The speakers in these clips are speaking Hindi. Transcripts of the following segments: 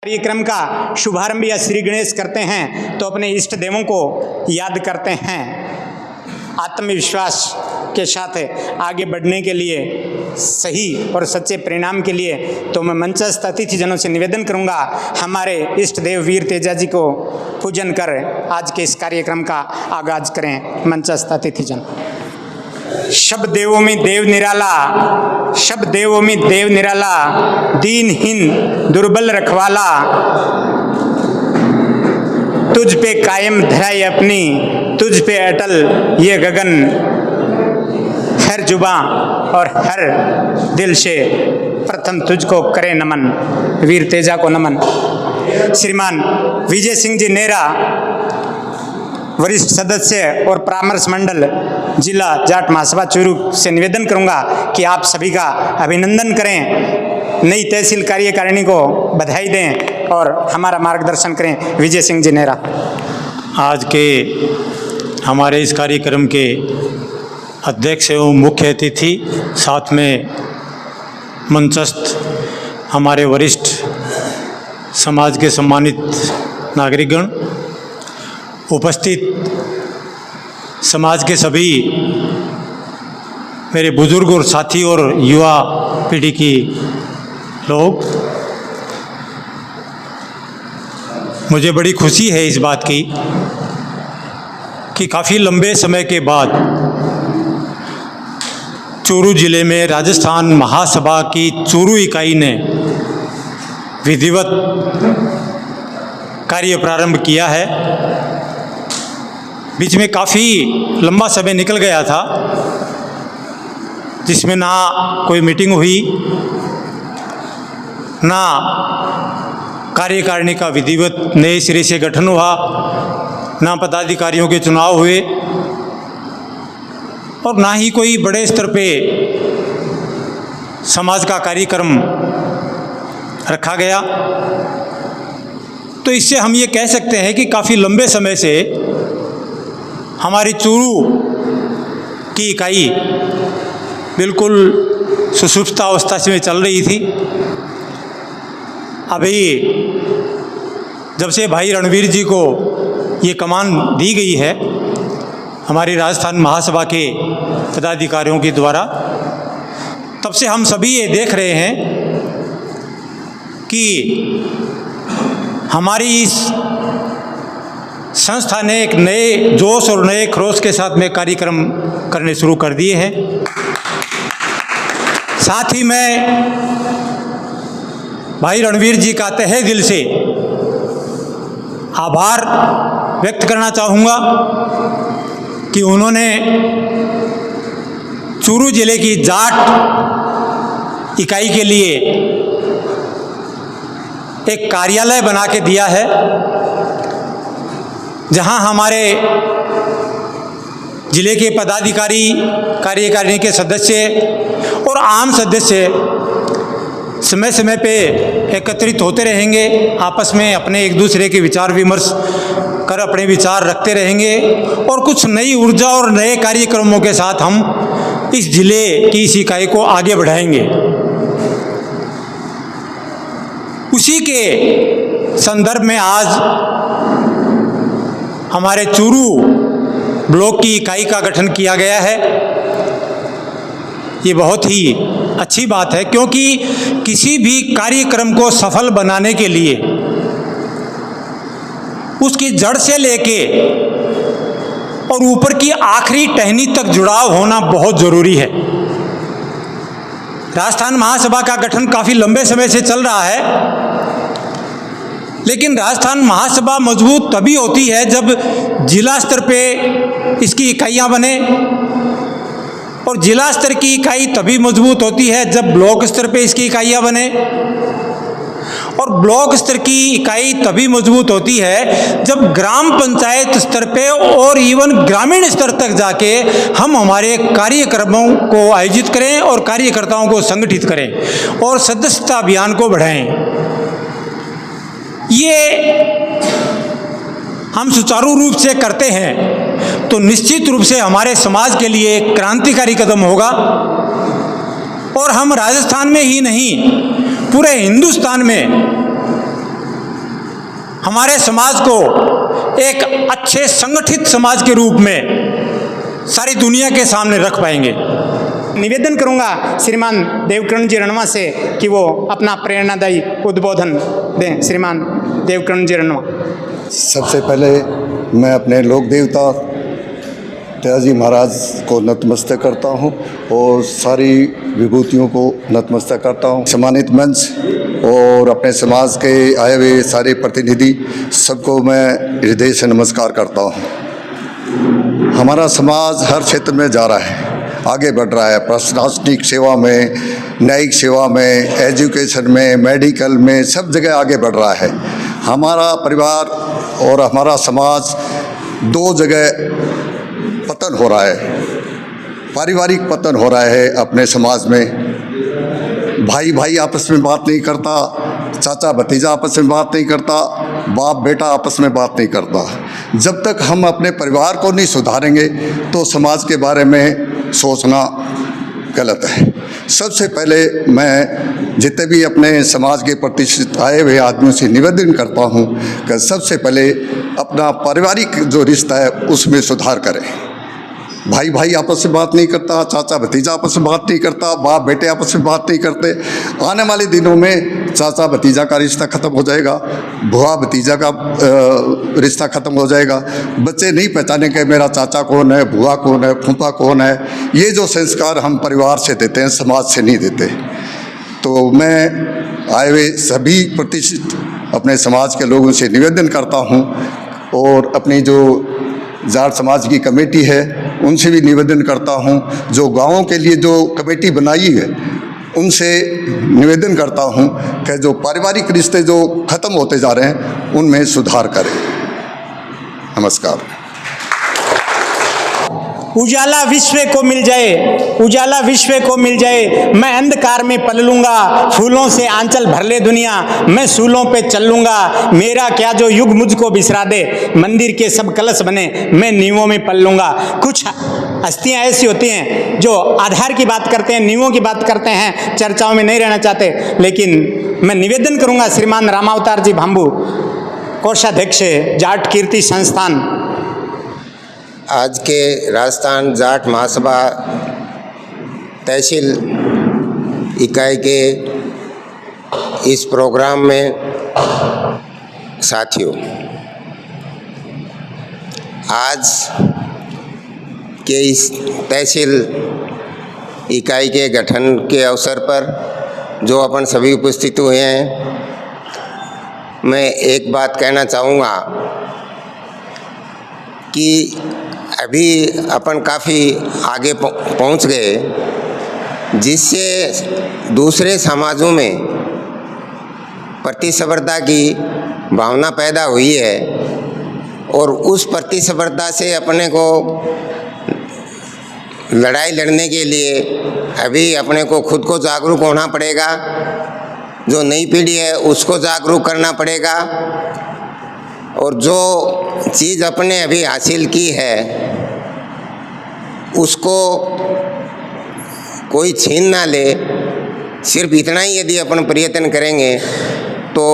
कार्यक्रम का शुभारंभ या श्री गणेश करते हैं तो अपने इष्ट देवों को याद करते हैं। आत्मविश्वास के साथ आगे बढ़ने के लिए, सही और सच्चे परिणाम के लिए तो मैं मंचस्थ अतिथिजनों से निवेदन करूंगा, हमारे इष्ट देव वीर तेजा जी को पूजन कर आज के इस कार्यक्रम का आगाज करें। मंचस्थ अतिथिजन। शब्द देवों में देव निराला, शब्द देवों में देव निराला, दीनहीन दुर्बल रखवाला, तुझ पे कायम धराई अपनी, तुझ पे अटल ये गगन, हर जुबां और हर दिल से प्रथम तुझको करे नमन। वीर तेजा को नमन। श्रीमान विजय सिंह जी नेहरा, वरिष्ठ सदस्य और परामर्श मंडल जिला जाट महासभा चूरू से निवेदन करूंगा कि आप सभी का अभिनंदन करें, नई तहसील कार्यकारिणी को बधाई दें और हमारा मार्गदर्शन करें। विजय सिंह जी नेहरा। आज के हमारे इस कार्यक्रम के अध्यक्ष एवं मुख्य अतिथि, साथ में मंचस्थ हमारे वरिष्ठ समाज के सम्मानित नागरिकगण, उपस्थित समाज के सभी मेरे बुजुर्ग और साथी और युवा पीढ़ी की लोग, मुझे बड़ी खुशी है इस बात की कि काफ़ी लंबे समय के बाद चूरू जिले में राजस्थान महासभा की चूरू इकाई ने विधिवत कार्य प्रारंभ किया है। बीच में काफ़ी लंबा समय निकल गया था जिसमें ना कोई मीटिंग हुई, ना कार्यकारिणी का विधिवत नए सिरे से गठन हुआ, ना पदाधिकारियों के चुनाव हुए और ना ही कोई बड़े स्तर पे समाज का कार्यक्रम रखा गया। तो इससे हम ये कह सकते हैं कि काफ़ी लंबे समय से हमारी चूरू की इकाई बिल्कुल सुषुप्ता अवस्था में चल रही थी। अभी जब से भाई रणवीर जी को ये कमान दी गई है हमारी राजस्थान महासभा के पदाधिकारियों के द्वारा, तब से हम सभी ये देख रहे हैं कि हमारी इस संस्था ने एक नए जोश और नए खरोश के साथ में कार्यक्रम करने शुरू कर दिए हैं। साथ ही मैं भाई रणवीर जी का तहे दिल से आभार व्यक्त करना चाहूँगा कि उन्होंने चूरू जिले की जाट इकाई के लिए एक कार्यालय बना के दिया है, जहां हमारे जिले के पदाधिकारी, कार्यकारिणी के सदस्य और आम सदस्य समय समय पे एकत्रित होते रहेंगे, आपस में अपने एक दूसरे के विचार विमर्श कर अपने विचार रखते रहेंगे और कुछ नई ऊर्जा और नए कार्यक्रमों के साथ हम इस जिले की इस इकाई को आगे बढ़ाएंगे। उसी के संदर्भ में आज हमारे चूरू ब्लॉक की इकाई का गठन किया गया है। ये बहुत ही अच्छी बात है, क्योंकि किसी भी कार्यक्रम को सफल बनाने के लिए उसकी जड़ से लेके और ऊपर की आखिरी टहनी तक जुड़ाव होना बहुत ज़रूरी है। राजस्थान महासभा का गठन काफ़ी लंबे समय से चल रहा है, लेकिन राजस्थान महासभा मजबूत तभी होती है जब जिला स्तर पे इसकी इकाइयाँ बने, और जिला स्तर की इकाई तभी मजबूत होती है जब ब्लॉक स्तर पे इसकी इकाइयाँ बने, और ब्लॉक स्तर की इकाई तभी मजबूत होती है जब ग्राम पंचायत स्तर पे और इवन ग्रामीण स्तर तक जाके हम हमारे कार्यक्रमों को आयोजित करें और कार्यकर्ताओं को संगठित करें और सदस्यता अभियान को बढ़ाएं। ये हम सुचारू रूप से करते हैं तो निश्चित रूप से हमारे समाज के लिए एक क्रांतिकारी कदम होगा, और हम राजस्थान में ही नहीं पूरे हिंदुस्तान में हमारे समाज को एक अच्छे संगठित समाज के रूप में सारी दुनिया के सामने रख पाएंगे। निवेदन करूंगा श्रीमान देवकिरण जी रणवा से कि वो अपना प्रेरणादायी उद्बोधन दें। श्रीमान देवकिरण जी रणवा। सबसे पहले मैं अपने लोक देवता त्याजी महाराज को नतमस्तक करता हूं और सारी विभूतियों को नतमस्तक करता हूं। सम्मानित मंच और अपने समाज के आए हुए सारे प्रतिनिधि सबको मैं हृदय से नमस्कार करता हूं। हमारा समाज हर क्षेत्र में जा रहा है, आगे बढ़ रहा है, प्रशासनिक सेवा में, न्यायिक सेवा में, एजुकेशन में, मेडिकल में, सब जगह आगे बढ़ रहा है। हमारा परिवार और हमारा समाज दो जगह पतन हो रहा है, पारिवारिक पतन हो रहा है अपने समाज में। भाई भाई आपस में बात नहीं करता, चाचा भतीजा आपस में बात नहीं करता, बाप बेटा आपस में बात नहीं करता। जब तक हम अपने परिवार को नहीं सुधारेंगे तो समाज के बारे में सोचना गलत है। सबसे पहले मैं जितने भी अपने समाज के प्रतिष्ठित आए हुए आदमियों से निवेदन करता हूं कि सबसे पहले अपना पारिवारिक जो रिश्ता है उसमें सुधार करें। भाई भाई आपस में बात नहीं करता, चाचा भतीजा आपस में बात नहीं करता, बाप बेटे आपस में बात नहीं करते। आने वाले दिनों में चाचा भतीजा का रिश्ता ख़त्म हो जाएगा, बुआ भतीजा का रिश्ता ख़त्म हो जाएगा। बच्चे नहीं पहचानेंगे मेरा चाचा कौन है, बुआ कौन है, फूफा कौन है। ये जो संस्कार हम परिवार से देते हैं, समाज से नहीं देते। तो मैं आए हुए सभी प्रतिष्ठित अपने समाज के लोगों से निवेदन करता हूँ और अपनी जो जाट समाज की कमेटी है उनसे भी निवेदन करता हूं, जो गाँवों के लिए जो कमेटी बनाई है उनसे निवेदन करता हूं कि जो पारिवारिक रिश्ते जो ख़त्म होते जा रहे हैं उनमें सुधार करें। नमस्कार। उजाला विश्व को मिल जाए, उजाला विश्व को मिल जाए, मैं अंधकार में पल लूँगा, फूलों से आंचल भर ले दुनिया, मैं सूलों पे चल लूँगा, मेरा क्या जो युग मुझको बिसरा दे, मंदिर के सब कलश बने, मैं नींवों में पल लूँगा। कुछ हस्तियाँ ऐसी होती हैं जो आधार की बात करते हैं, नींवों की बात करते हैं, चर्चाओं में नहीं रहना चाहते। लेकिन मैं निवेदन करूँगा श्रीमान रामावतार जी भांबू, कोषाध्यक्ष जाट कीर्ति संस्थान। आज के राजस्थान जाट महासभा तहसील इकाई के इस प्रोग्राम में साथियों, आज के इस तहसील इकाई के गठन के अवसर पर जो अपन सभी उपस्थित हुए हैं, मैं एक बात कहना चाहूँगा कि अभी अपन काफ़ी आगे पहुंच गए, जिससे दूसरे समाजों में प्रतिस्पर्धा की भावना पैदा हुई है और उस प्रतिस्पर्धा से अपने को लड़ाई लड़ने के लिए अभी अपने को खुद को जागरूक होना पड़ेगा। जो नई पीढ़ी है उसको जागरूक करना पड़ेगा और जो चीज़ अपने अभी हासिल की है उसको कोई छीन ना ले। सिर्फ इतना ही यदि अपन प्रयत्न करेंगे तो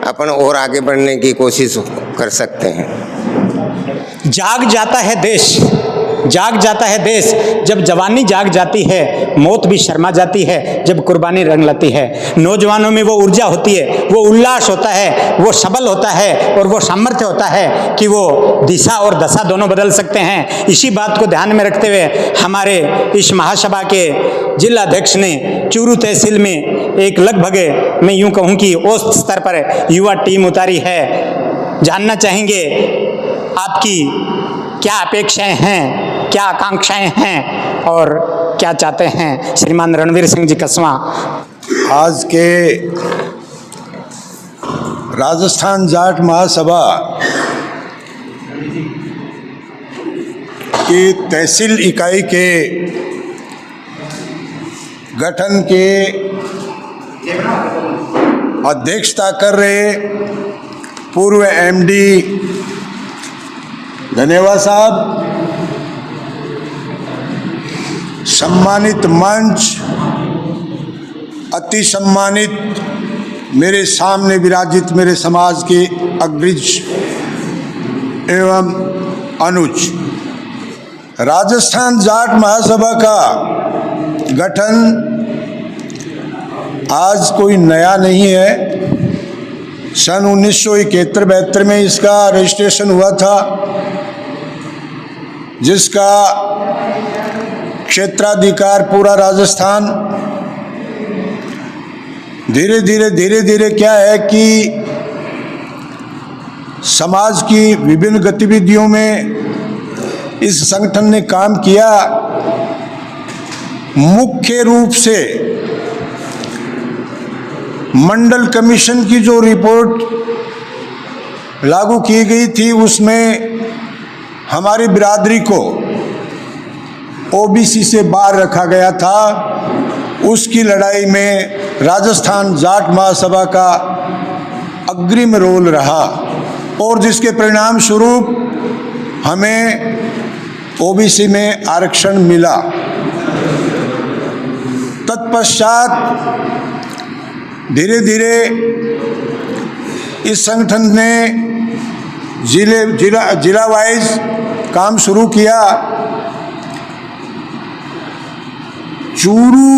अपन और आगे बढ़ने की कोशिश कर सकते हैं। जाग जाता है देश, जाग जाता है देश, जब जवानी जाग जाती है, मौत भी शर्मा जाती है जब कुर्बानी रंग लाती है। नौजवानों में वो ऊर्जा होती है, वो उल्लास होता है, वो सबल होता है और वो सामर्थ्य होता है कि वो दिशा और दशा दोनों बदल सकते हैं। इसी बात को ध्यान में रखते हुए हमारे इस महासभा के जिला अध्यक्ष ने चूरू तहसील में एक लगभग मैं यूँ कहूँ कि औसत स्तर पर युवा टीम उतारी है। जानना चाहेंगे आपकी क्या अपेक्षाएं हैं, क्या आकांक्षाएं हैं और क्या चाहते हैं। श्रीमान रणवीर सिंह जी कसवा। आज के राजस्थान जाट महासभा की तहसील इकाई के गठन के अध्यक्षता कर रहे पूर्व एमडी धन्यवाद साहब, सम्मानित मंच, अति सम्मानित मेरे सामने विराजित मेरे समाज के अग्रज एवं अनुज, राजस्थान जाट महासभा का गठन आज कोई नया नहीं है। सन 1971-72 में इसका रजिस्ट्रेशन हुआ था, जिसका क्षेत्राधिकार पूरा राजस्थान। धीरे धीरे क्या है कि समाज की विभिन्न गतिविधियों में इस संगठन ने काम किया। मुख्य रूप से मंडल कमीशन की जो रिपोर्ट लागू की गई थी, उसमें हमारी बिरादरी को ओबीसी से बाहर रखा गया था। उसकी लड़ाई में राजस्थान जाट महासभा का अग्रिम रोल रहा और जिसके परिणाम स्वरूप हमें ओबीसी में आरक्षण मिला। तत्पश्चात धीरे धीरे इस संगठन ने जिला वाइज काम शुरू किया। चूरू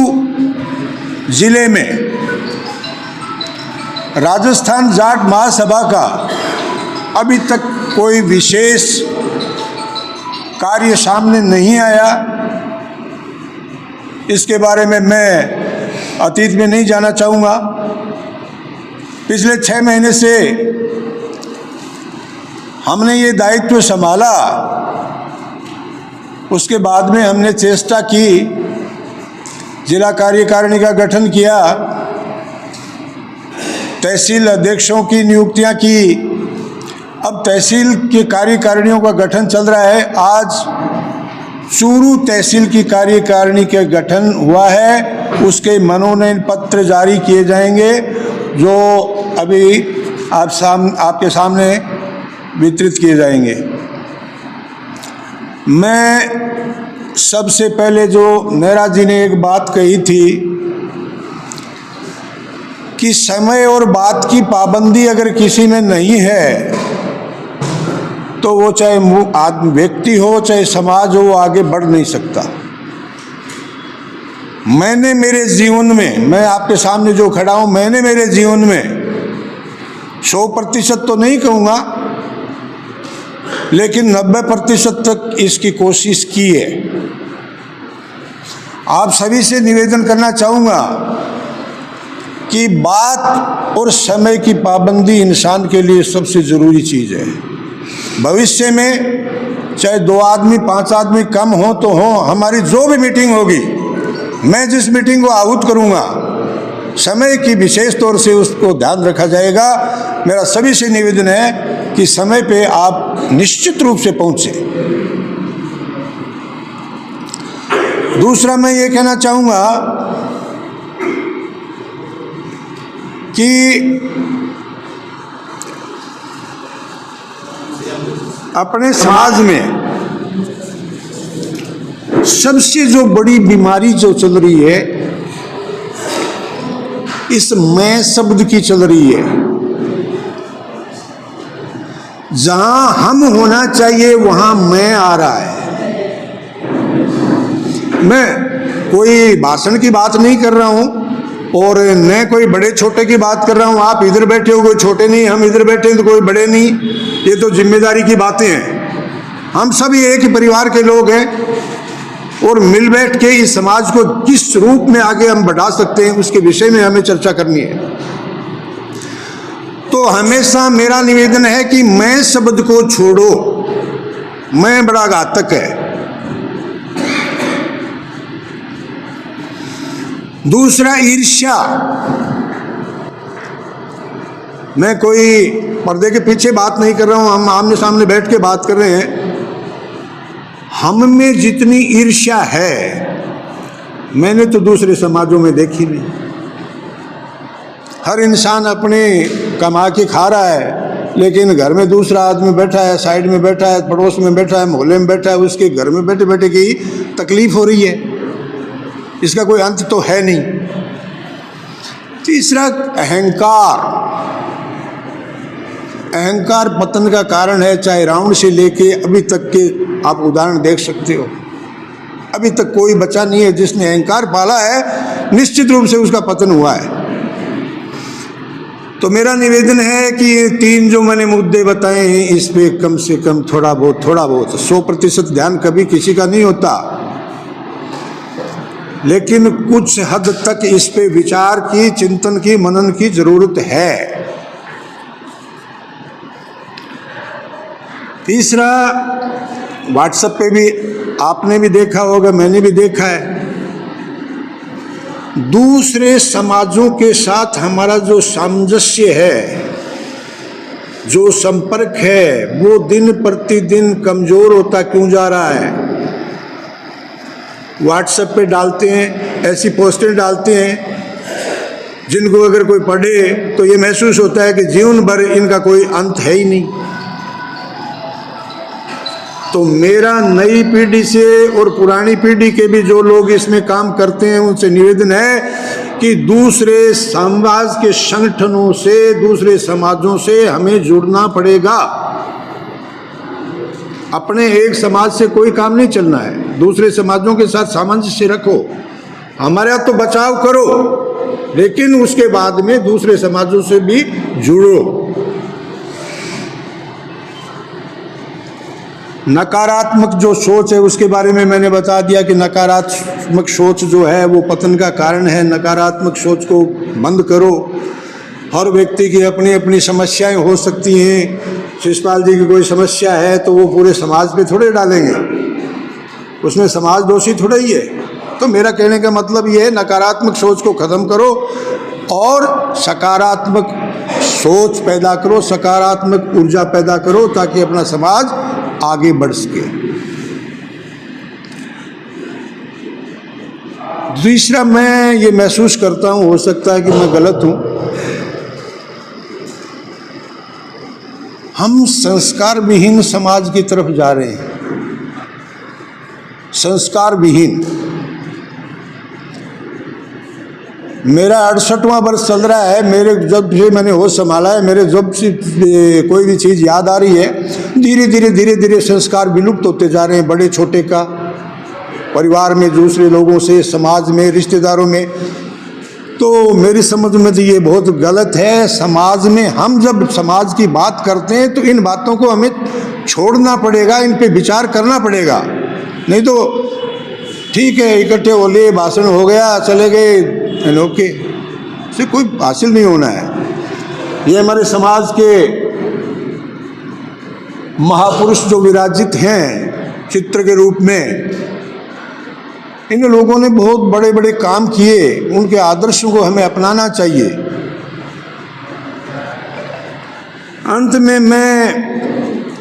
जिले में राजस्थान जाट महासभा का अभी तक कोई विशेष कार्य सामने नहीं आया। इसके बारे में मैं अतीत में नहीं जाना चाहूँगा। पिछले 6 महीने से हमने ये दायित्व संभाला, उसके बाद में हमने चेष्टा की, जिला कार्यकारिणी का गठन किया, तहसील अध्यक्षों की नियुक्तियां की। अब तहसील के कार्यकारिणियों का गठन चल रहा है। आज चूरू तहसील की कार्यकारिणी का गठन हुआ है, उसके मनोनयन पत्र जारी किए जाएंगे, जो अभी आपके सामने वितरित किए जाएंगे। मैं सबसे पहले जो नेहरा जी ने एक बात कही थी कि समय और बात की पाबंदी अगर किसी में नहीं है तो वो चाहे व्यक्ति हो चाहे समाज हो, वो आगे बढ़ नहीं सकता। मैंने मेरे जीवन में, मैं आपके सामने जो खड़ा हूं, मैंने मेरे जीवन में 100% तो नहीं कहूँगा, लेकिन 90% तक इसकी कोशिश की है। आप सभी से निवेदन करना चाहूँगा कि बात और समय की पाबंदी इंसान के लिए सबसे ज़रूरी चीज़ है। भविष्य में चाहे 2 आदमी 5 आदमी कम हो तो हो, हमारी जो भी मीटिंग होगी, मैं जिस मीटिंग को आहूत करूँगा, समय की विशेष तौर से उसको ध्यान रखा जाएगा। मेरा सभी से निवेदन है कि समय पे आप निश्चित रूप से पहुँचे। दूसरा मैं ये कहना चाहूँगा कि अपने समाज में सबसे जो बड़ी बीमारी जो चल रही है, इस मैं शब्द की चल रही है। जहां हम होना चाहिए वहां मैं आ रहा है। मैं कोई भाषण की बात नहीं कर रहा हूं और न कोई बड़े छोटे की बात कर रहा हूं। आप इधर बैठे हो, कोई छोटे नहीं, हम इधर बैठे हैं तो कोई बड़े नहीं। ये तो जिम्मेदारी की बातें हैं। हम सभी एक ही परिवार के लोग हैं और मिल बैठ के इस समाज को किस रूप में आगे हम बढ़ा सकते हैं, उसके विषय में हमें चर्चा करनी है। तो हमेशा मेरा निवेदन है कि मैं शब्द को छोड़ो। मैं बड़ा घातक है। दूसरा, ईर्ष्या। मैं कोई पर्दे के पीछे बात नहीं कर रहा हूं, हम आमने सामने बैठ के बात कर रहे हैं। हम में जितनी ईर्ष्या है, मैंने तो दूसरे समाजों में देखी नहीं। हर इंसान अपने कमा के खा रहा है, लेकिन घर में दूसरा आदमी बैठा है, साइड में बैठा है, पड़ोस में बैठा है, मोहल्ले में बैठा है, उसके घर में बैठे बैठे की तकलीफ हो रही है। इसका कोई अंत तो है नहीं। तीसरा, अहंकार। अहंकार पतन का कारण है। चाहे रावण से लेके अभी तक के आप उदाहरण देख सकते हो। अभी तक कोई बचा नहीं है जिसने अहंकार पाला है, निश्चित रूप से उसका पतन हुआ है। तो मेरा निवेदन है कि ये 3 जो मैंने मुद्दे बताए हैं, इस पे कम से कम थोड़ा बहुत 100% ध्यान कभी किसी का नहीं होता, लेकिन कुछ हद तक इस पे विचार की, चिंतन की, मनन की जरूरत है। तीसरा, व्हाट्सएप पे भी आपने भी देखा होगा, मैंने भी देखा है, दूसरे समाजों के साथ हमारा जो सामंजस्य है, जो संपर्क है, वो दिन प्रतिदिन कमजोर होता क्यों जा रहा है। व्हाट्सएप पे डालते हैं, ऐसी पोस्टें डालते हैं जिनको अगर कोई पढ़े तो ये महसूस होता है कि जीवन भर इनका कोई अंत है ही नहीं। तो मेरा नई पीढ़ी से और पुरानी पीढ़ी के भी जो लोग इसमें काम करते हैं उनसे निवेदन है कि दूसरे समाज के संगठनों से, दूसरे समाजों से हमें जुड़ना पड़ेगा। अपने एक समाज से कोई काम नहीं चलना है, दूसरे समाजों के साथ सामंजस्य रखो, हमारा तो बचाव करो, लेकिन उसके बाद में दूसरे समाजों से भी जुड़ो। नकारात्मक जो सोच है उसके बारे में मैंने बता दिया कि नकारात्मक सोच जो है वो पतन का कारण है। नकारात्मक सोच को बंद करो। हर व्यक्ति की अपनी अपनी समस्याएं हो सकती हैं। शिषपाल जी की कोई समस्या है तो वो पूरे समाज पे थोड़े डालेंगे, उसमें समाज दोषी थोड़ा ही है। तो मेरा कहने का मतलब ये है, नकारात्मक सोच को खत्म करो और सकारात्मक सोच पैदा करो, सकारात्मक ऊर्जा पैदा करो, ताकि अपना समाज आगे बढ़ सके। दूसरा, मैं ये महसूस करता हूँ, हो सकता है कि मैं गलत हूँ, हम संस्कार विहीन समाज की तरफ जा रहे हैं। संस्कार विहीन। मेरा 68वां वर्ष चल रहा है। मेरे जब से मैंने होश संभाला है, मेरे जब से कोई भी चीज़ याद आ रही है, धीरे धीरे संस्कार विलुप्त होते जा रहे हैं। बड़े छोटे का, परिवार में, दूसरे लोगों से, समाज में, रिश्तेदारों में। तो मेरी समझ में तो ये बहुत गलत है। समाज में हम जब समाज की बात करते हैं तो इन बातों को हमें छोड़ना पड़ेगा, इन पे विचार करना पड़ेगा। नहीं तो ठीक है, इकट्ठे हो लिए, भाषण हो गया, चले गए, ओके, से कोई हासिल नहीं होना है। ये हमारे समाज के महापुरुष जो विराजित हैं चित्र के रूप में, इन लोगों ने बहुत बड़े बड़े काम किए, उनके आदर्शों को हमें अपनाना चाहिए। अंत में मैं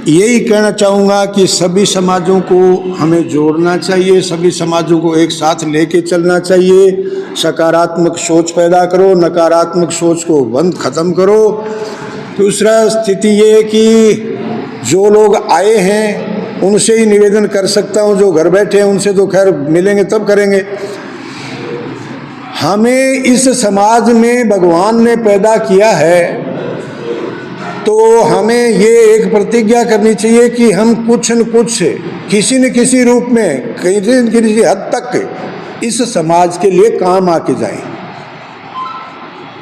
यही कहना चाहूँगा कि सभी समाजों को हमें जोड़ना चाहिए, सभी समाजों को एक साथ लेके चलना चाहिए। सकारात्मक सोच पैदा करो, नकारात्मक सोच को खत्म करो। दूसरा स्थिति ये है कि जो लोग आए हैं उनसे ही निवेदन कर सकता हूँ, जो घर बैठे हैं उनसे तो खैर मिलेंगे तब करेंगे। हमें इस समाज में भगवान ने पैदा किया है, तो हमें ये एक प्रतिज्ञा करनी चाहिए कि हम कुछ न कुछ, किसी न किसी रूप में, किसी न किसी हद तक इस समाज के लिए काम आके जाएं,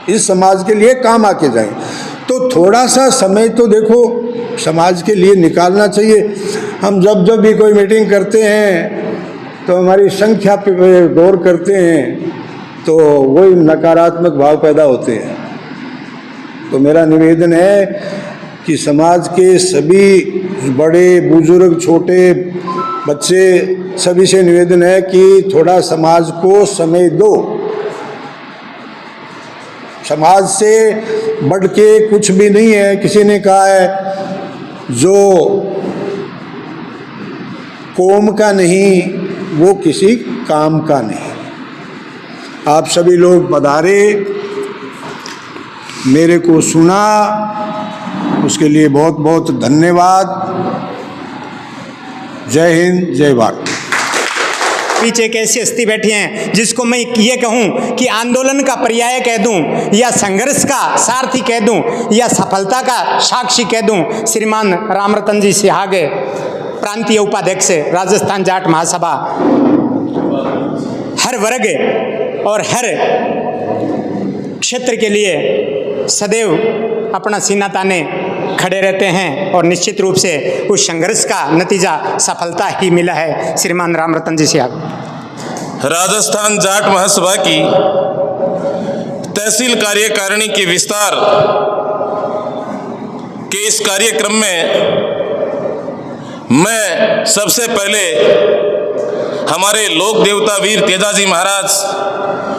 इस समाज के लिए काम आके जाएं। तो थोड़ा सा समय तो देखो समाज के लिए निकालना चाहिए। हम जब जब भी कोई मीटिंग करते हैं तो हमारी संख्या पे गौर करते हैं तो वही नकारात्मक भाव पैदा होते हैं। तो मेरा निवेदन है कि समाज के सभी बड़े बुजुर्ग, छोटे बच्चे, सभी से निवेदन है कि थोड़ा समाज को समय दो। समाज से बढ़ के कुछ भी नहीं है। किसी ने कहा है जो कौम का नहीं वो किसी काम का नहीं। आप सभी लोग पधारे, मेरे को सुना, उसके लिए बहुत बहुत धन्यवाद। जय हिंद, जय भारत। पीछे एक ऐसी हस्ती बैठी हैं जिसको मैं ये कहूं कि आंदोलन का पर्याय कह दूं या संघर्ष का सारथी कह दूं या सफलता का साक्षी कह दूं। श्रीमान रामरतन जी सिहागे, प्रांतीय उपाध्यक्ष राजस्थान जाट महासभा, हर वर्ग और हर क्षेत्र के लिए सदैव अपना सीना ताने खड़े रहते हैं और निश्चित रूप से उस संघर्ष का नतीजा सफलता ही मिला है। श्रीमान रामरतन जी सिहाग। राजस्थान जाट महासभा की तहसील कार्यकारिणी के विस्तार के इस कार्यक्रम में मैं सबसे पहले हमारे लोक देवता वीर तेजाजी महाराज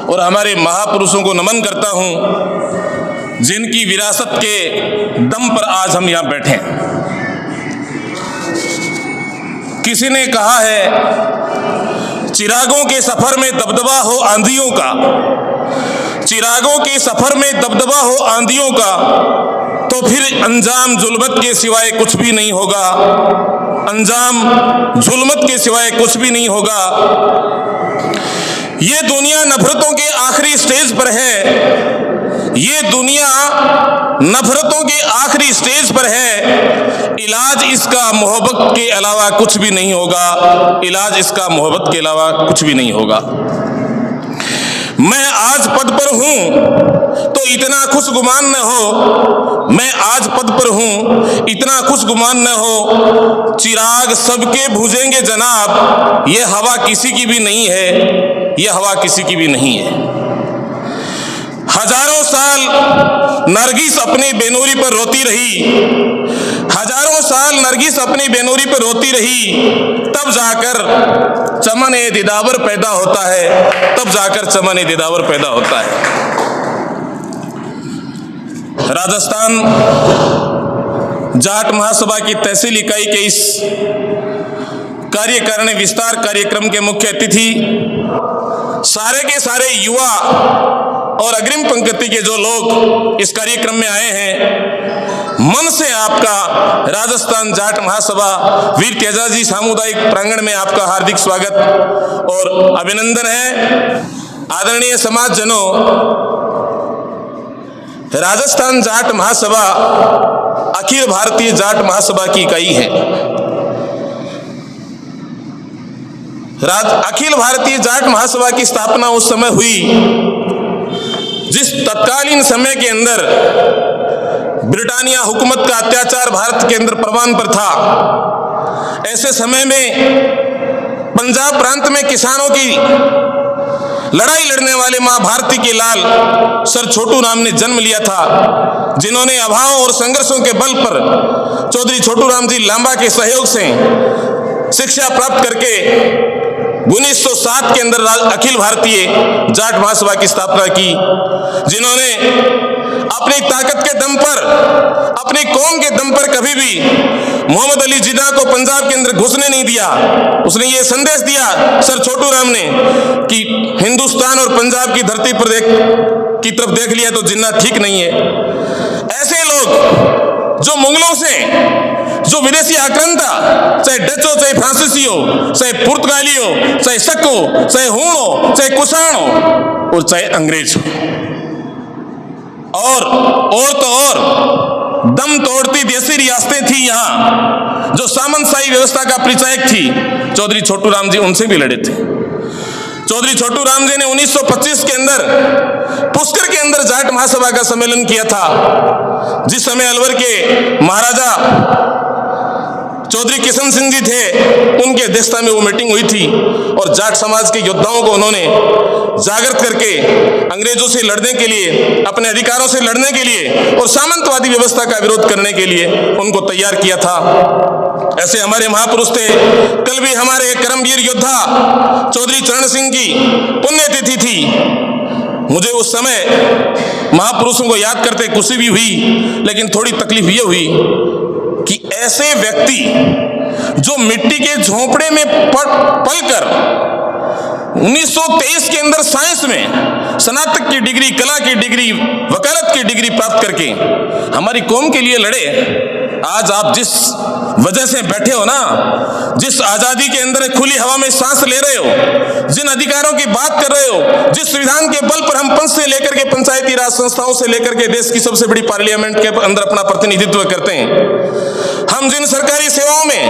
और हमारे महापुरुषों को नमन करता हूं, जिनकी विरासत के दम पर आज हम यहाँ बैठे हैं। किसी ने कहा है चिरागों के सफर में दबदबा हो आंधियों का, चिरागों के सफर में दबदबा हो आंधियों का, तो फिर अंजाम जुल्मत के सिवाय कुछ भी नहीं होगा, अंजाम जुल्मत के सिवाय कुछ भी नहीं होगा। ये दुनिया नफरतों के आखिरी स्टेज पर है, ये दुनिया नफरतों के आखिरी स्टेज पर है। इलाज इसका मोहब्बत के अलावा कुछ भी नहीं होगा, इलाज इसका मोहब्बत के अलावा कुछ भी नहीं होगा। मैं आज पद पर हूं तो इतना खुशगुमान न हो, मैं आज पद पर हूं इतना खुशगुमान न हो। चिराग सबके बुझेंगे जनाब, ये हवा किसी की भी नहीं है, ये हवा किसी की भी नहीं है। हजारों साल नरगिस अपनी बेनूरी पर रोती रही, हजारों साल नरगिस अपनी बेनूरी पर रोती रही, तब जाकर चमन-ए दिदावर पैदा होता है, तब जाकर चमन-ए दिदावर पैदा होता है। राजस्थान जाट महासभा की तहसील इकाई के इस कार्यकारिणी विस्तार कार्यक्रम के मुख्य अतिथि सारे के सारे युवा और अग्रिम पंक्ति के जो लोग इस कार्यक्रम में आए हैं, मन से आपका राजस्थान जाट महासभा वीर तेजाजी सामुदायिक प्रांगण में आपका हार्दिक स्वागत और अभिनंदन है। आदरणीय समाजजनों, राजस्थान जाट महासभा अखिल भारतीय जाट महासभा की इकाई है। अखिल भारतीय जाट महासभा की स्थापना उस समय हुई जिस तत्कालीन समय के अंदर ब्रिटानिया हुकूमत का अत्याचार भारत के अंदर प्रमाण पर था। ऐसे समय में पंजाब प्रांत में किसानों की लड़ाई लड़ने वाले मां भारती के लाल सर छोटू राम ने जन्म लिया था, जिन्होंने अभावों और संघर्षों के बल पर चौधरी छोटू राम जी लांबा के सहयोग से शिक्षा प्राप्त करके 1907 के अंदर अखिल भारतीय जाट महासभा की स्थापना की, जिन्होंने अपनी ताकत के दम पर, अपनी कौम के दम पर कभी भी मोहम्मद अली जिन्ना को पंजाब के अंदर घुसने नहीं दिया। उसने ये संदेश दिया सर छोटू राम ने कि हिंदुस्तान और पंजाब की धरती पर की तरफ देख लिया तो जिन्ना ठीक नहीं है। ऐसे लोग जो मुगलों से, जो विदेशी आक्रांता, चाहे डच हो, चाहे फ्रांसीसी हो, चाहे पुर्तगाली हो, चाहे शक हो, चाहे हूण हो, चाहे कुषाण हो और चाहे अंग्रेज हो, और तो और दम तोड़ती देसी रियासतें थी यहाँ जो सामंतशाही व्यवस्था का परिचायक थी, चौधरी छोटू राम जी उनसे भी लड़े थे। चौधरी छोटू राम जी ने 1925 के अंदर पुष्कर के अंदर जाट महासभा का सम्मेलन किया था, जिस समय अलवर के महाराजा चौधरी किशन सिंह जी थे, उनके अध्यक्षता में वो मीटिंग हुई थी और जाट समाज के योद्धाओं को उन्होंने जागृत करके अंग्रेजों से लड़ने के लिए, अपने अधिकारों से लड़ने के लिए और सामंतवादी व्यवस्था का विरोध करने के लिए उनको तैयार किया था। ऐसे हमारे महापुरुष थे। कल भी हमारे कर्मवीर योद्धा चौधरी चरण सिंह की पुण्यतिथि थी। मुझे उस समय महापुरुषों को याद करते खुशी भी हुई, लेकिन थोड़ी तकलीफ ये हुई कि ऐसे व्यक्ति जो मिट्टी के झोंपड़े में पलकर 1923 के अंदर साइंस में स्नातक की डिग्री, कला की डिग्री, वकालत की डिग्री प्राप्त करके हमारी कौम के लिए लड़े, आज आप जिस वजह से बैठे हो ना, जिस आजादी के अंदर खुली हवा में सांस ले रहे हो, जिन अधिकारों की बात कर रहे हो, जिस संविधान के बल पर हम पंच से लेकर के पंचायती राज संस्थाओं से लेकर के देश की सबसे बड़ी पार्लियामेंट के अंदर अपना प्रतिनिधित्व करते हैं, हम जिन सरकारी सेवाओं में,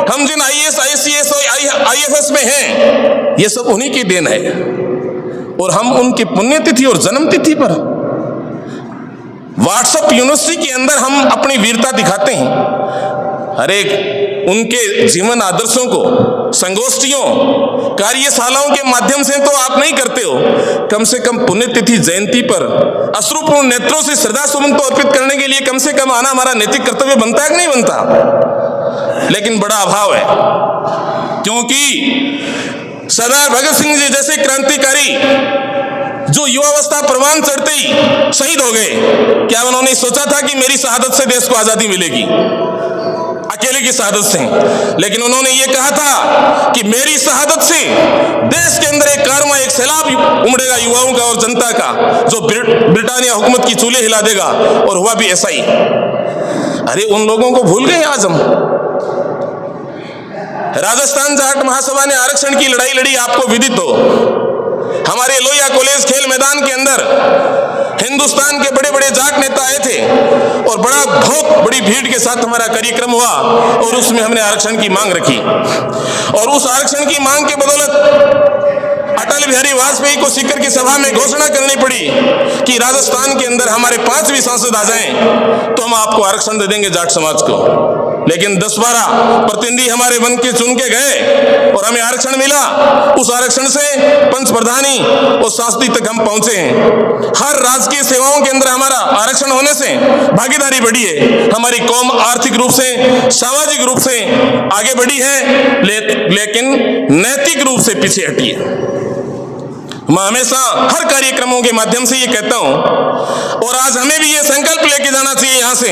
हम जिन IAS, ICS और IFS में हैं, ये सब उन्हीं की देन है। और हम उनकी पुण्यतिथि और जन्मतिथि पर व्हाट्सएप यूनिवर्सिटी के अंदर हम अपनी वीरता दिखाते हैं। अरे उनके जीवन आदर्शों को संगोष्ठियों, कार्यशालाओं के माध्यम से तो आप नहीं करते हो, कम से कम पुण्यतिथि जयंती पर अश्रुपूर्ण नेत्रों से श्रद्धा सुमन तो अर्पित करने के लिए कम से कम आना हमारा नैतिक कर्तव्य बनता है कि नहीं बनता? लेकिन बड़ा अभाव है, क्योंकि सरदार भगत सिंह जी जैसे क्रांतिकारी जो युवावस्था प्रमाण चढ़ते ही शहीद हो गए, क्या उन्होंने सोचा था कि मेरी शहादत से देश को आजादी मिलेगी? अकेले की शहादत से। लेकिन उन्होंने ये कहा था कि मेरी शहादत से देश के अंदर एक कारवां, एक सैलाब उमड़ेगा युवाओं का और जनता का, जो ब्रिटानिया हुकूमत की चूल्हे हिला देगा। और हुआ भी ऐसा ही। अरे उन लोगों को भूल गए आज हम। राजस्थान जाट महासभा ने आरक्षण की लड़ाई लड़ी, आपको विदित हो। हमारे लोहिया कॉलेज खेल मैदान के अंदर हिंदुस्तान के बड़े बड़े जाट नेता आए थे और बहुत बड़ी भीड़ के साथ हमारा कार्यक्रम हुआ और उसमें हमने आरक्षण की मांग रखी। और उस आरक्षण की मांग के बदौलत अटल बिहारी वाजपेयी को सीकर की सभा में घोषणा करनी पड़ी कि राजस्थान के अंदर हमारे 5 भी सांसद आ जाएं तो हम आपको आरक्षण दे देंगे जाट समाज को। लेकिन 10-12 प्रतिनिधि हमारे बन के चुन के गए और हमें आरक्षण मिला। उस आरक्षण से पंच प्रधानी और सांसदी तक हम पहुंचे हैं। हर राजकीय सेवाओं के अंदर हमारा आरक्षण होने से भागीदारी बढ़ी है। हमारी कौम आर्थिक रूप से, सामाजिक रूप से आगे बढ़ी है, लेकिन नैतिक रूप से पीछे हटी है। मैं हमेशा हर कार्यक्रमों के माध्यम से ये कहता हूं और आज हमें भी ये संकल्प लेके जाना चाहिए यहां से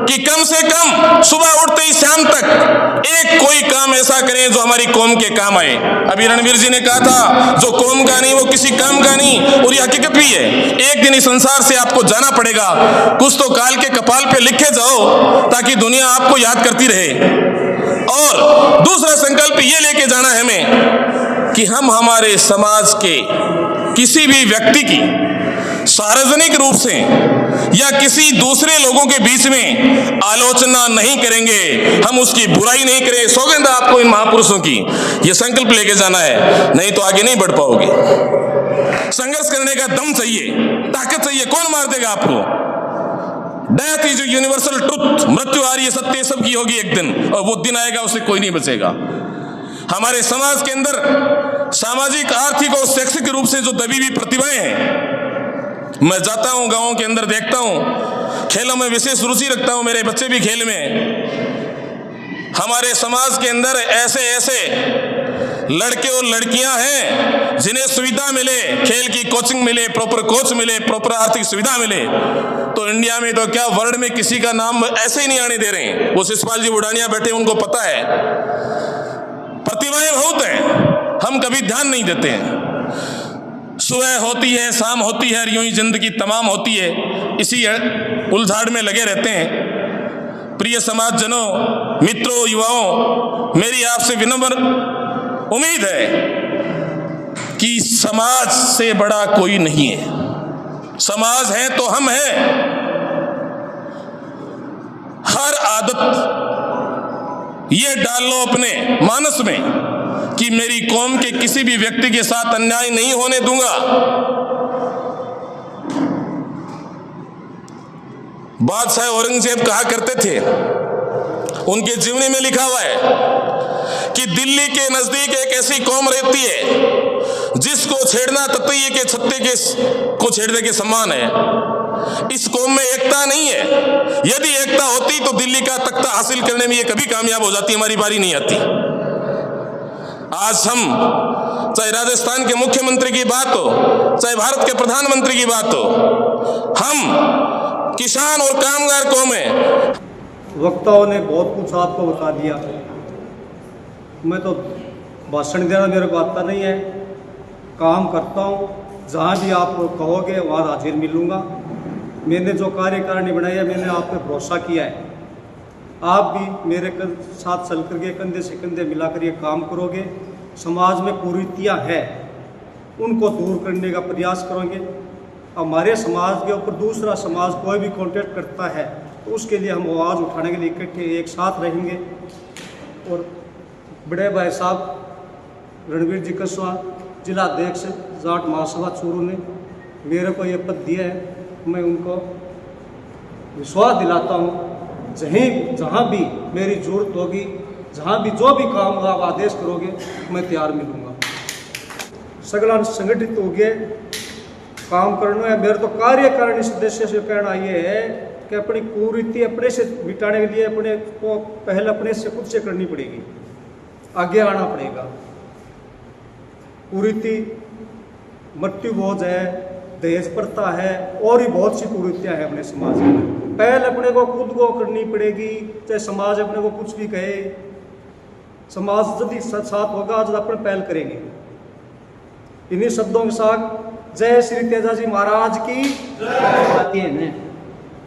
कि कम से कम सुबह उठते ही शाम तक एक कोई काम ऐसा करें जो हमारी कौम के काम आए। अभी रणवीर जी ने कहा था जो कौम का नहीं वो किसी काम का नहीं, और ये हकीकत भी है। एक दिन इस संसार से आपको जाना पड़ेगा, कुछ तो काल के कपाल पे लिखे जाओ ताकि दुनिया आपको याद करती रहे। और दूसरा संकल्प ये लेके जाना है हमें कि हम हमारे समाज के किसी भी व्यक्ति की सार्वजनिक रूप से या किसी दूसरे लोगों के बीच में आलोचना नहीं करेंगे, हम उसकी बुराई नहीं करेंगे। सौगंध आपको इन महापुरुषों की, ये संकल्प लेके जाना है, नहीं तो आगे नहीं बढ़ पाओगे। संघर्ष करने का दम चाहिए, ताकत चाहिए। कौन मार देगा आपको? डेथ इज यूनिवर्सल ट्रुथ, मृत्यु आ रही है, सत्य सबकी होगी एक दिन, और वो दिन आएगा उससे कोई नहीं बचेगा। हमारे समाज के अंदर सामाजिक, आर्थिक और शैक्षिक रूप से जो दबी हुई प्रतिभाएं हैं, मैं जाता हूं गांवों के अंदर, देखता हूं, खेलों में विशेष रुचि रखता हूं, मेरे बच्चे भी खेल में। हमारे समाज के अंदर ऐसे ऐसे लड़के और लड़कियां हैं जिन्हें सुविधा मिले, खेल की कोचिंग मिले, प्रॉपर कोच मिले, प्रॉपर आर्थिक सुविधा मिले, तो इंडिया में तो क्या वर्ल्ड में किसी का नाम ऐसे ही नहीं आने दे रहे हैं। वो शिषपाल जी बुढ़ानिया बैठे, उनको पता है प्रतिभाएं बहुत हैं, हम कभी ध्यान नहीं देते हैं। सुबह होती है, शाम होती है, यूं ही जिंदगी तमाम होती है, इसी उलझाड़ में लगे रहते हैं। प्रिय समाजजनों, मित्रों, युवाओं, मेरी आपसे विनम्र उम्मीद है कि समाज से बड़ा कोई नहीं है। समाज है तो हम हैं। हर आदत ये डाल लो अपने मानस में कि मेरी कौम के किसी भी व्यक्ति के साथ अन्याय नहीं होने दूंगा। बादशाह औरंगजेब कहा करते थे, उनके जीवनी में लिखा हुआ है कि दिल्ली के नजदीक एक ऐसी कौम रहती है जिसको छेड़ना ततैये के छत्ते के को छेड़ने के समान है। इस कौम में एकता नहीं है। यदि एकता होती तो दिल्ली का तख्ता हासिल करने में ये कभी कामयाब हो जाती, हमारी बारी नहीं आती। आज हम चाहे राजस्थान के मुख्यमंत्री की बात हो, चाहे भारत के प्रधानमंत्री की बात हो, हम किसान और कामगार कौम है। वक्ताओं ने बहुत कुछ आपको बता दिया, मैं तो भाषण देना मेरे को आता नहीं है। काम करता हूँ, जहाँ भी आप कहोगे वहाँ हाजिर मिलूँगा। मैंने जो कार्यकारिणी बनाई है, मैंने आप पे भरोसा किया है आप भी मेरे साथ चल करके कंधे से कंधे मिलाकर ये काम करोगे। समाज में कुरीतियाँ हैं उनको दूर करने का प्रयास करोगे। हमारे समाज के ऊपर दूसरा समाज कोई भी कॉन्टेक्ट करता है तो उसके लिए हम आवाज़ उठाने के लिए इकट्ठे एक साथ रहेंगे। और बड़े भाई साहब रणवीर जी कसवा जिला अध्यक्ष जाट महासभा चूरू ने मेरे को ये पद दिया है, मैं उनको विश्वास दिलाता हूँ जहाँ भी मेरी ज़रूरत होगी, जहाँ भी जो भी काम आप आदेश करोगे मैं तैयार मिलूँगा। सगला संगठित हो गए काम करना है। मेरे तो कार्यकारिणी सदस्य से कहना ये है कि अपनी कुरीति अपने से मिटाने के लिए अपने को पहले अपने से खुद से करनी पड़ेगी, आगे आना पड़ेगा। कुरीति मृत्यु बोझ है, दहेज प्रथा है और भी बहुत सी कुरीतियाँ हैं अपने समाज में। पहल अपने को खुद को करनी पड़ेगी, चाहे समाज अपने को कुछ भी कहे। समाज यदि साथ होगा तो अपन पहल करेंगे। इन्हीं शब्दों के साथ जय श्री तेजाजी महाराज की आती है न।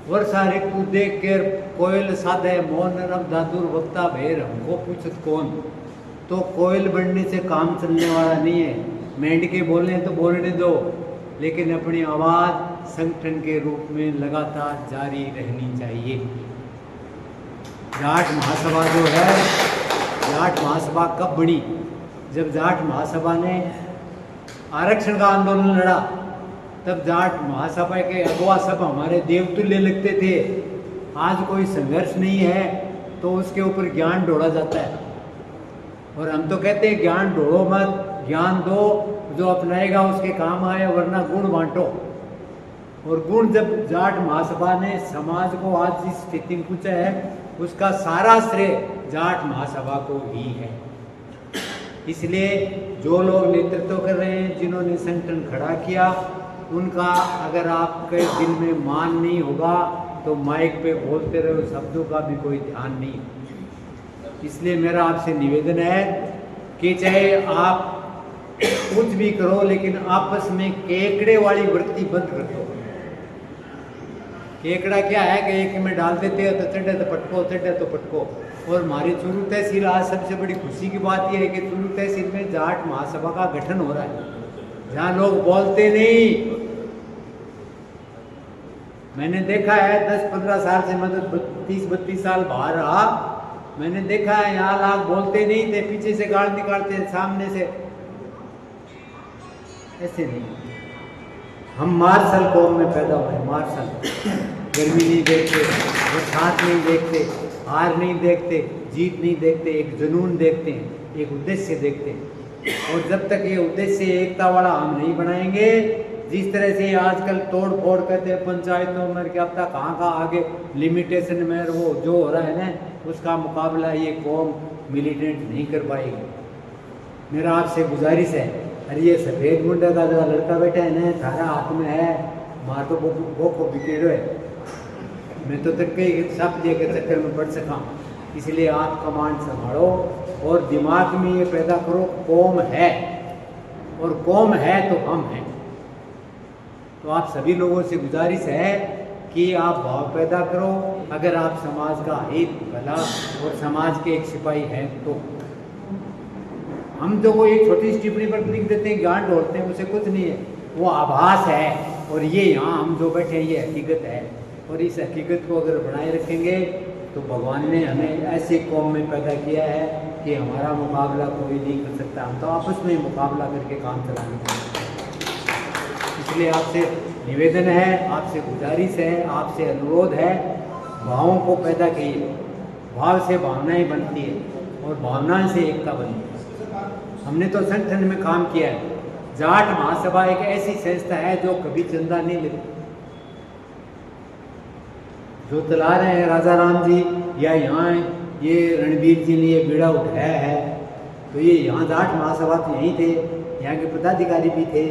वर्षा ऋतु देख कर कोयल साधे मोहन रब दादुर वक्ता भेर हमको पूछत कौन। तो कोयल बनने से काम चलने वाला नहीं है। मेंढके बोले तो बोलने दो, लेकिन अपनी आवाज़ संगठन के रूप में लगातार जारी रहनी चाहिए। जाट महासभा जो है, जाट महासभा कब बनी? जब जाट महासभा ने आरक्षण का आंदोलन लड़ा, तब जाट महासभा के अगवा सब हमारे देवतुल्य लगते थे। आज कोई संघर्ष नहीं है तो उसके ऊपर ज्ञान ढोड़ा जाता है, और हम तो कहते हैं ज्ञान ढोड़ो मत, ज्ञान दो, जो अपनाएगा उसके काम आए, वरना गुण बांटो। और गुण जब जाट महासभा ने समाज को आज जिस स्थिति में पहुंचा है, उसका सारा श्रेय जाट महासभा को ही है। इसलिए जो लोग नेतृत्व कर रहे हैं, जिन्होंने संगठन खड़ा किया, उनका अगर आपके दिल में मान नहीं होगा तो माइक पे बोलते रहो, शब्दों का भी कोई ध्यान नहीं। इसलिए मेरा आपसे निवेदन है कि चाहे आप कुछ भी करो, लेकिन आपस में केकड़े वाली वृत्ति बंद कर दो। केकड़ा क्या है कि एक में डाल देते हो तो चढ़े तो पटको, चढ़े तो पटको। और हमारी चूरू तहसील आज सबसे बड़ी खुशी की बात यह है कि चूरू तहसील में जाट महासभा का गठन हो रहा है, जहाँ लोग बोलते नहीं। मैंने देखा है 10-15 साल से, मतलब 30-32 साल बाहर रहा, मैंने देखा है यहाँ लोग बोलते नहीं थे, पीछे से गाड़ निकालते, सामने से ऐसे नहीं। हम मार्शल कौम में पैदा हुए, मार्शल। गर्मी नहीं देखते, बरसात नहीं देखते, हार नहीं देखते, जीत नहीं देखते, एक जुनून देखते हैं, एक उद्देश्य देखते हैं। और जब तक ये उद्देश्य एकता वाला हम नहीं बनाएंगे, जिस तरह से आजकल तोड़ फोड़ करते हैं पंचायतों में, क्या पता कहाँ आगे लिमिटेशन में वो जो हो रहा है ना, उसका मुकाबला ये कौम मिलिटेंट नहीं कर पाएगी। मेरा आपसे गुजारिश है, अरे ये सफ़ेद मुंडे का जो लड़का बैठा है ना, थारा हाथ में है, मार तो वो को बिकेड़ो है। मैं तो तक के सब के चक्कर में पड़ सका। इसलिए आप कमांड संभालो और दिमाग में ये पैदा करो, कौम है, और कौम है तो हम हैं। तो आप सभी लोगों से गुजारिश है कि आप भाव पैदा करो। अगर आप समाज का हित, भला और समाज के एक सिपाही हैं तो हम तो कोई एक छोटी सी टिप्पणी पर लिख देते हैं, ज्ञान ढोलते हैं, उसे कुछ नहीं है, वो आभास है। और ये यहाँ हम जो बैठे हैं ये हकीकत है, और इस हकीकत को अगर बनाए रखेंगे तो भगवान ने हमें ऐसी कौम में पैदा किया है कि हमारा मुकाबला कोई नहीं कर सकता। हम तो आपस में मुकाबला करके काम चलाने चाहिए। इसलिए आपसे निवेदन है, आपसे गुजारिश है, आपसे अनुरोध है, भावों को पैदा कीजिए। भाव से भावनाएं बनती है और भावनाएं से एकता बनती है। हमने तो संगठन में काम किया है। जाट महासभा एक ऐसी संस्था है जो कभी चंदा नहीं लेती। जो चला रहे हैं राजा राम जी, या यहाँ ये रणवीर जी ने ये बीड़ा उठाया है, तो ये यहाँ जाट महासभा तो यहीं थे, यहाँ के पदाधिकारी भी थे।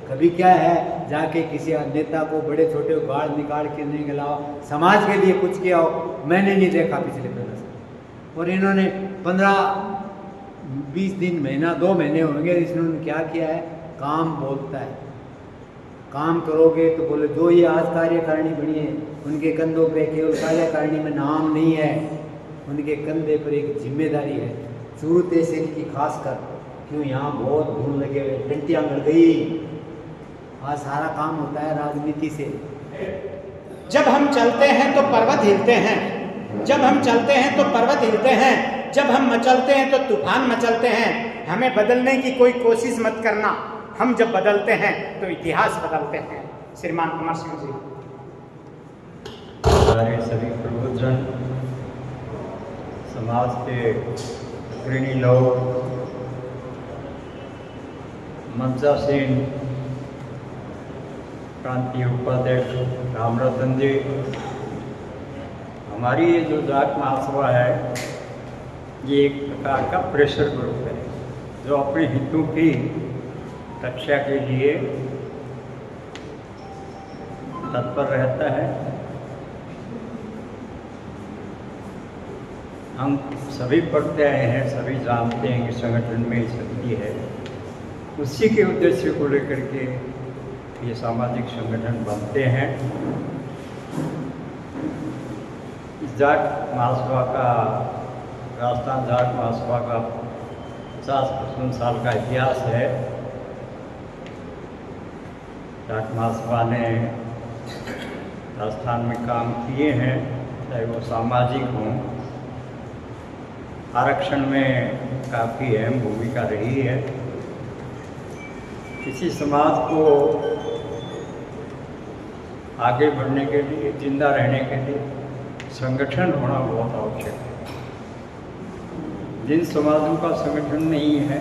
कभी क्या है, जाके किसी नेता को बड़े छोटे गाड़ निकाल के नहीं गिलाओ, समाज के लिए कुछ किया हो, मैंने नहीं देखा पिछले 15 साल। और इन्होंने 15-20 दिन, महीना 2 महीने होंगे, इन्होंने क्या किया है, काम बोलता है। काम करोगे तो बोले जो ये आज कार्यकारिणी बनी है, उनके कंधों पे केवल कार्यकारिणी में नाम नहीं है, उनके कंधे पर एक जिम्मेदारी है। चूरू तहसील की खासकर, क्यों यहाँ बहुत धूल लगे हुए, टंटियाँ गड़ गई। आज सारा काम होता है राजनीति से। जब हम चलते हैं तो पर्वत हिलते हैं, जब हम चलते हैं तो पर्वत हिलते हैं, जब हम मचलते हैं तो तूफान मचलते हैं। हमें बदलने की कोई कोशिश मत करना, हम जब बदलते हैं तो इतिहास बदलते हैं। श्रीमान कुमार सिंह जी। हमारे सभी प्रबुद्धजन, समाज के अग्रणी लोग, मनसा सिंह, प्रांतीय उपाध्यक्ष रामरतन जी, हमारी ये जो जाट महासभा है ये एक प्रकार का प्रेशर ग्रुप है जो अपने हितों की रक्षा के लिए तत्पर रहता है। हम सभी पढ़ते आए हैं, सभी जानते हैं कि संगठन में शक्ति है। उसी के उद्देश्य को लेकर के ये सामाजिक संगठन बनते हैं। इस जाट महासभा का, राजस्थान जाट महासभा का 50-55 साल का इतिहास है। जाट महासभा ने राजस्थान में काम किए हैं, चाहे वो सामाजिक हों, आरक्षण में काफ़ी अहम भूमिका रही है। किसी समाज को आगे बढ़ने के लिए, जिंदा रहने के लिए संगठन होना बहुत आवश्यक है। जिन समाजों का संगठन नहीं है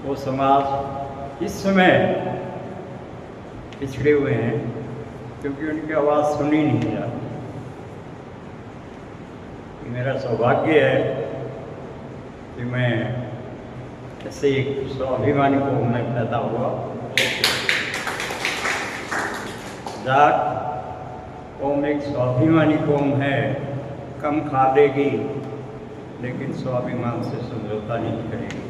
वो समाज इस समय पिछड़े हुए हैं, क्योंकि उनकी आवाज़ सुनी नहीं जाती। मेरा सौभाग्य है कि मैं ऐसे एक स्वाभिमानी कौम में पैदा हुआ। जाट कौम एक स्वाभिमानी कौम है, कम खा लेगी लेकिन स्वाभिमान से समझौता नहीं करेगी,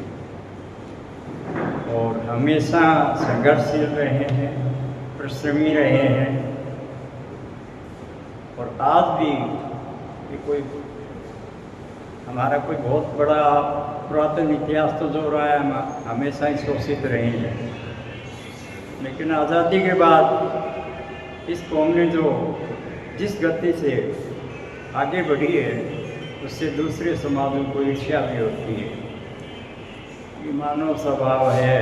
और हमेशा संघर्षशील रहे हैं, परिश्रमी रहे हैं। और आज भी ये कोई हमारा कोई बहुत बड़ा पुरातन इतिहास तो जो रहा है, हम हमेशा ही शोषित रहे हैं। लेकिन आज़ादी के बाद इस कौम ने जो जिस गति से आगे बढ़ी है, उससे दूसरे समाजों को ईर्ष्या भी होती है। ये मानव स्वभाव है,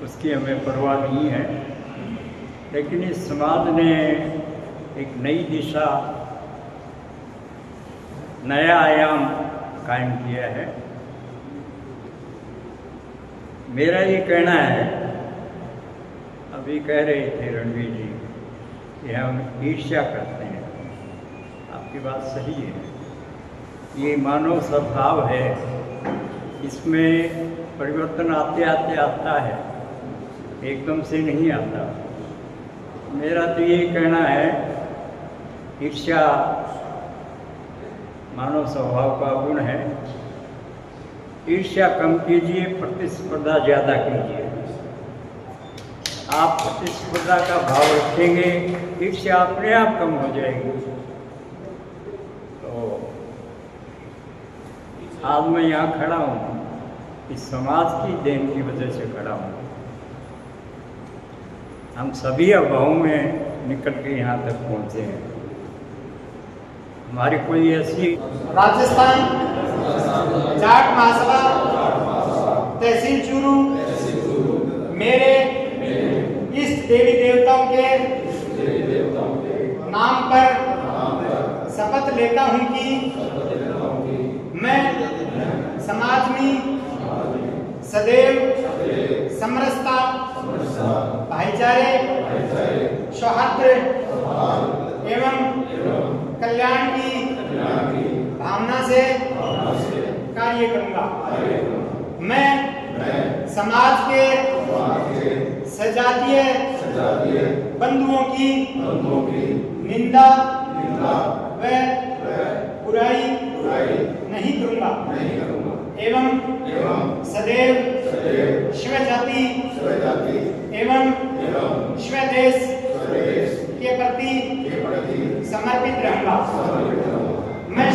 उसकी हमें परवाह नहीं है। लेकिन इस समाज ने एक नई दिशा, नया आयाम कायम किया है। मेरा ये कहना है, अभी कह रहे थे रणवीर जी कि हम ईर्ष्या करते हैं, आपकी बात सही है। ये मानव स्वभाव है, इसमें परिवर्तन आते आते आता है, एकदम से नहीं आता। मेरा तो ये कहना है, ईर्ष्या मानव स्वभाव का गुण है। ईर्ष्या कम कीजिए, प्रतिस्पर्धा ज़्यादा कीजिए। आप प्रतिस्पर्धा का भाव रखेंगे, ईर्ष्या अपने आप कम हो जाएगी। तो आज मैं यहाँ खड़ा हूँ, इस समाज की देन की वजह से खड़ा हूँ। हम सभी अभावों में निकल के यहाँ तक पहुँचे हैं। हमारी कोई ऐसी राजस्थान जाट महासभा तहसील चूरू मेरे इष्ट देवी देवताओं के नाम पर शपथ लेता हूँ कि मैं समाज में सदैव समरसता, भाईचारे, सौहार्द एवं कल्याण की भावना से कार्य करूंगा। मैं समाज के सजातीय बंधुओं की निंदा व बुराई नहीं करूंगा एवं सदैव स्वजाति एवं स्वदेश के प्रति समर्पित रहूंगा। मैं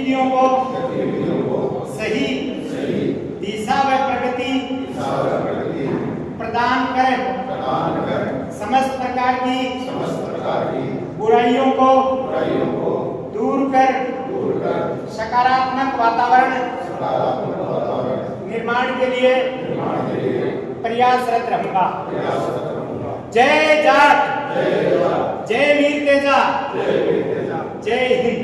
गतिविधियों को सही दिशा व प्रगति प्रदान कर समस्त प्रकार की बुराइयों को दूर कर सकारात्मक वातावरण निर्माण के लिए प्रयासरत रहूंगा। जय जाट, जय वीर तेजा, जय हिंद।